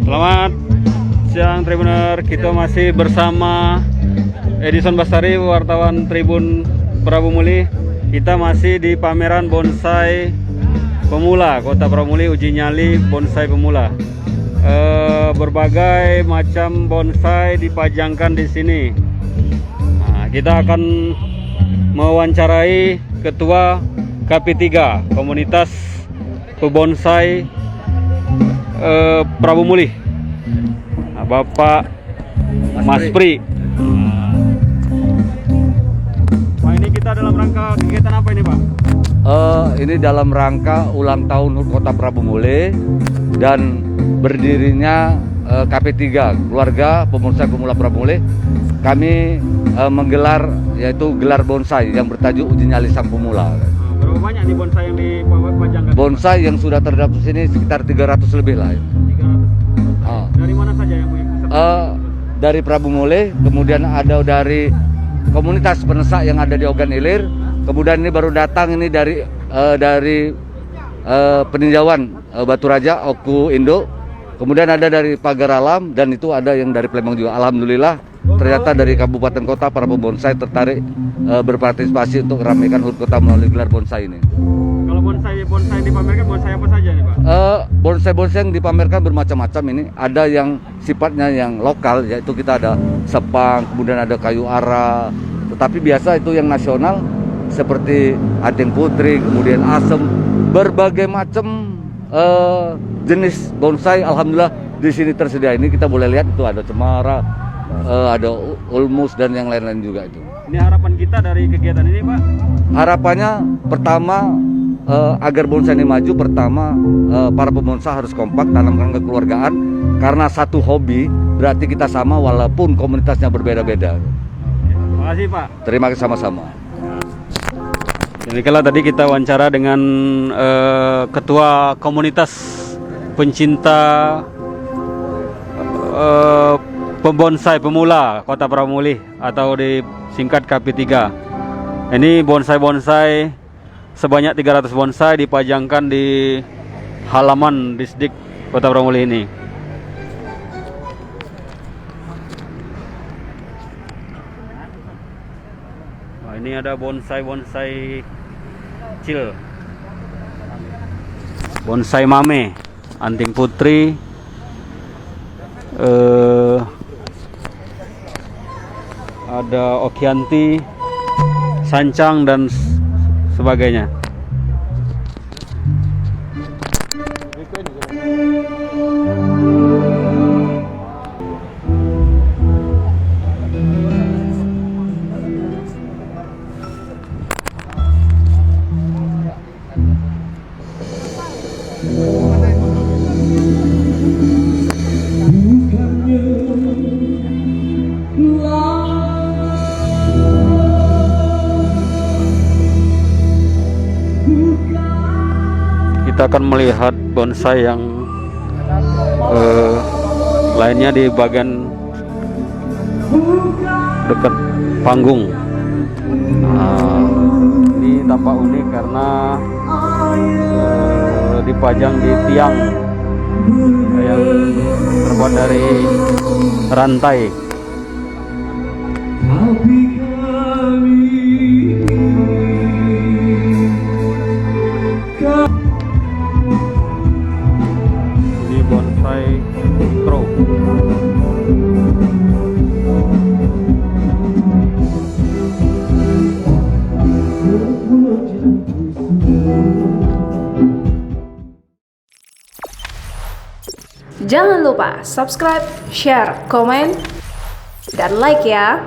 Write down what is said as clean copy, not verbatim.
Selamat siang Tribuner, kita masih bersama Edison Bastari, wartawan Tribun Prabu Muli. Kita masih di pameran bonsai pemula Kota Prabu Muli, uji nyali bonsai pemula. Berbagai macam bonsai dipajangkan di sini. Nah, kita akan mewawancarai Ketua KP3 Komunitas Pebonsai Prabu Muli, Bapak Mas Pri. Pak, ini kita dalam rangka kegiatan apa ini, Pak? Ini dalam rangka ulang tahun Kota Prabu Muli dan berdirinya KP3, Keluarga Pebonsai Pemula Prabu Muli. Kami menggelar yaitu gelar bonsai yang bertajuk Uji Nyali Sang Pemula. Berapa banyak nih bonsai yang dipajangkan? Bonsai yang sudah terdaftar di sini sekitar 300 lebih lah. 300. Dari mana saja yang dari Prabu Muli, kemudian ada dari komunitas penesak yang ada di Ogan Ilir, kemudian ini baru datang ini dari peninjauan Batu Raja Oku Indo, kemudian ada dari Pagar Alam, dan itu ada yang dari Palembang juga. Alhamdulillah ternyata dari kabupaten kota para pembonsai tertarik berpartisipasi untuk meramaikan HUT Kota melalui gelar bonsai ini. Kalau bonsai dipamerkan, bonsai apa saja nih, Pak? Bonsai-bonsai yang dipamerkan bermacam-macam ini. Ada yang sifatnya yang lokal, yaitu kita ada sepang, kemudian ada kayu ara. Tetapi biasa itu yang nasional seperti anting putri, kemudian asem, berbagai macam jenis bonsai. Alhamdulillah di sini tersedia. Ini kita boleh lihat itu ada cemara, ada ulmus dan yang lain-lain juga itu. Ini harapan kita dari kegiatan ini, Pak? Harapannya pertama, agar bonsai ini maju, pertama para pembonsai harus kompak, tanamkan kekeluargaan, karena satu hobi berarti kita sama walaupun komunitasnya berbeda-beda. Terima kasih, Pak. Terima kasih sama-sama. Demikianlah tadi kita wawancara dengan Ketua Komunitas Pencinta Pembonsai Pemula Kota Prabu Muli atau disingkat KP3. Ini bonsai-bonsai sebanyak 300 bonsai dipajangkan di halaman Disdik Kota Prabu Muli ini. Nah, ini ada bonsai-bonsai kecil, bonsai mame, anting putri, ada okianti, sancang dan sebagainya. Kita akan melihat bonsai yang lainnya di bagian dekat panggung. Ini tampak unik karena dipajang di tiang yang terbuat dari rantai. Ini bonsai mikro. Jangan lupa subscribe, share, komen, dan like ya.